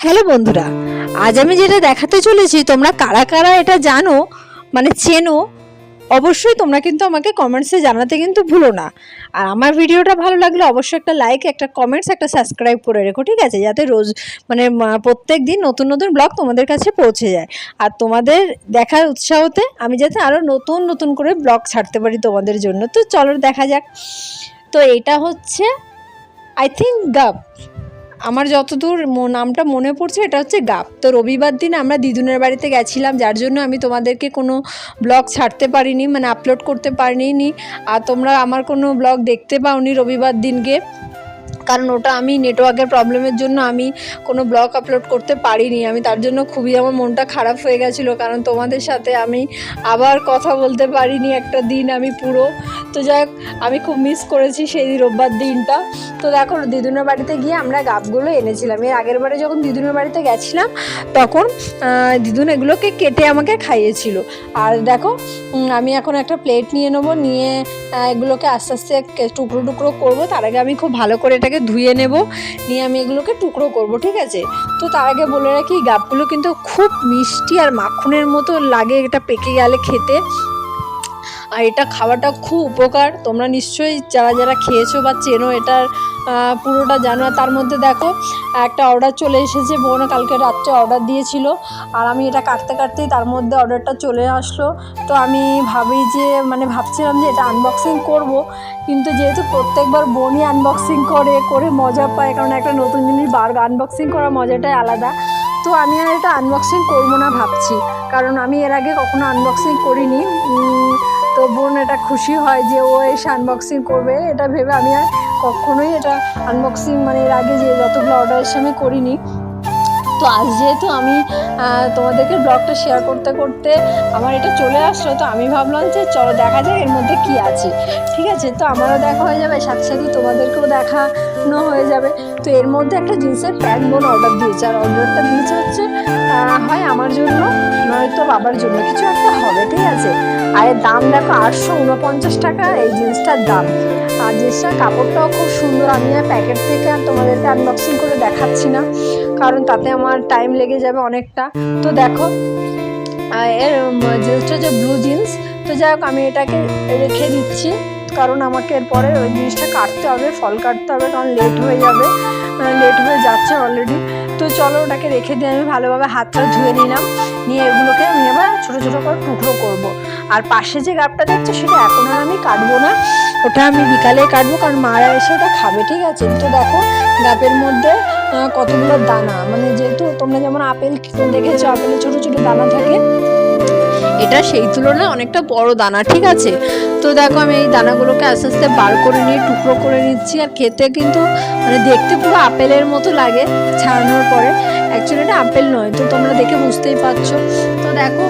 Hello বন্ধুরা, আজ আমি যেটা দেখাতে চলেছি তোমরা কারা কারা এটা জানো, মানে চেনো, অবশ্যই তোমরা কিন্তু আমাকে কমেন্টসে জানাতে কিন্তু ভুলো না। আর আমার ভিডিওটা ভালো লাগলে অবশ্যই একটা লাইক, একটা কমেন্টস, একটা সাবস্ক্রাইব করে রেখো, ঠিক আছে? যাতে রোজ মানে প্রত্যেক দিন নতুন নতুন ব্লগ তোমাদের কাছে পৌঁছে যায়। আর তোমাদের দেখার উৎসাহতে আমি যাতে আরও নতুন নতুন করে ব্লগ ছাড়তে পারি তোমাদের জন্য। তো চলো দেখা যাক। তো এটা হচ্ছে আই থিঙ্ক গাব, আমার যতদূর নামটা মনে পড়ছে এটা হচ্ছে গাব। তো রবিবার দিন আমরা দিদুনের বাড়িতে গেছিলাম, যার জন্য আমি তোমাদেরকে কোনো ব্লগ ছাড়তে পারিনি, মানে আপলোড করতে পারিনি। আর তোমরা আমার কোনো ব্লগ দেখতে পাওনি রবিবার দিনকে, কারণ ওটা আমি নেটওয়ার্কের প্রবলেমের জন্য আমি কোনো ব্লগ আপলোড করতে পারিনি। আমি তার জন্য খুবই আমার মনটা খারাপ হয়ে গেছিলো, কারণ তোমাদের সাথে আমি আবার কথা বলতে পারিনি একটা দিন আমি পুরো। তো যাই হোক, আমি খুব মিস করেছি সেই রোববার দিনটা। তো দেখো, দিদুনের বাড়িতে গিয়ে আমরা গাবগুলো এনেছিলাম। এর আগের বারে যখন দিদুনের বাড়িতে গেছিলাম তখন দিদুন এগুলোকে কেটে আমাকে খাইয়েছিল। আর দেখো, আমি এখন একটা প্লেট নিয়ে নেবো, নিয়ে এগুলোকে আস্তে আস্তে টুকরো টুকরো করবো। তার আগে আমি খুব ভালো করে এটাকে ধুয়ে নেব, নিয়ে আমি এগুলোকে টুকরো করব, ঠিক আছে? তো তার আগে বলে রাখি, গাবগুলো কিন্তু খুব মিষ্টি আর মাখনের মতো লাগে এটা পেকে গেলে খেতে। আর এটা খাওয়াটা খুব উপকার। তোমরা নিশ্চয়ই যারা যারা খেয়েছো বা চেনো এটার পুরোটা জানো। আর তার মধ্যে দেখো, একটা অর্ডার চলে এসেছে, বোন কালকে রাত্রে অর্ডার দিয়েছিল, আর আমি এটা কাটতে কাটতেই তার মধ্যে অর্ডারটা চলে আসলো। তো আমি ভাবছিলাম যে এটা আনবক্সিং করব, কিন্তু যেহেতু প্রত্যেকবার বোনই আনবক্সিং করে মজা পায়, কারণ একটা নতুন জিনিস আনবক্সিং করার মজাটাই আলাদা। তো আমি আর এটা আনবক্সিং করবো না ভাবছি, কারণ আমি এর আগে কখনো আনবক্সিং করিনি। তো বোন এটা খুশি হয় যে ও এসে আনবক্সিং করবে, এটা ভেবে আমি আর কখনোই এটা আনবক্সিং এর আগে যে যতগুলো অর্ডার এসে আমি করিনি। তো আজ যেহেতু আমি তোমাদেরকে ব্লগটা শেয়ার করতে করতে আমার এটা চলে আসলো, তো আমি ভাবলাম যে চলো দেখা যাক এর মধ্যে কি আছে, ঠিক আছে? তো আমারও দেখা হয়ে যাবে, সাথে সাথে তোমাদেরকেও দেখানো হয়ে যাবে। তো এর মধ্যে একটা জিন্সের প্যান্ট বোন অর্ডার দিয়েছে, আর অর্ডারটা দিয়েছে হচ্ছে হয় আমার জন্য নয়তো বাবার জন্য, কিছু একটা হবে, ঠিক আছে? আর এর দাম দেখো 849 টাকা এই জিন্সটার দাম। আর জিন্সটার কাপড়টাও খুব সুন্দর। আমি আর প্যাকেট থেকে আর তোমাদেরকে আনবক্সিং করে দেখাচ্ছি না, কারণ তাতে আমার টাইম লেগে যাবে অনেকটা। তো দেখো, এর জিন্সটা হচ্ছে ব্লু জিন্স। তো যাই হোক, আমি এটাকে রেখে দিচ্ছি, কারণ আমাকে এরপরে ওই জিনিসটা কাটতে হবে, ফল কাটতে হবে, কারণ লেট হয়ে যাচ্ছে অলরেডি। তো চলো ওটাকে রেখে দিয়ে আমি ভালোভাবে হাতটা ধুয়ে নিলাম, নিয়ে এগুলোকে আমি আবার ছোটো ছোটো করে টুকরো করব। আর পাশে যে গাবটা দেখছো সেটা এখন আর আমি কাটবো না, ওটা আমি বিকালে কাটবো, কারণ মারা এসে ওটা খাবে, ঠিক আছে? তো দেখো, গাবের মধ্যে কতগুলো দানা, যেহেতু তোমরা যেমন আপেল দেখেছো, আপেলে ছোটো ছোটো দানা থাকে, এটা সেই তুলনায় অনেকটা বড় দানা, ঠিক আছে? তো দেখো, আমি এই দানাগুলোকে আস্তে আস্তে বার করে নিয়ে টুকরো করে নিচ্ছি। আর খেতে কিন্তু দেখতে পুরো আপেলের মতো লাগে ছাড়ানোর পরে, অ্যাকচুয়ালি এটা আপেল নয়, তো তোমরা দেখে বুঝতেই পারছো। তো দেখো,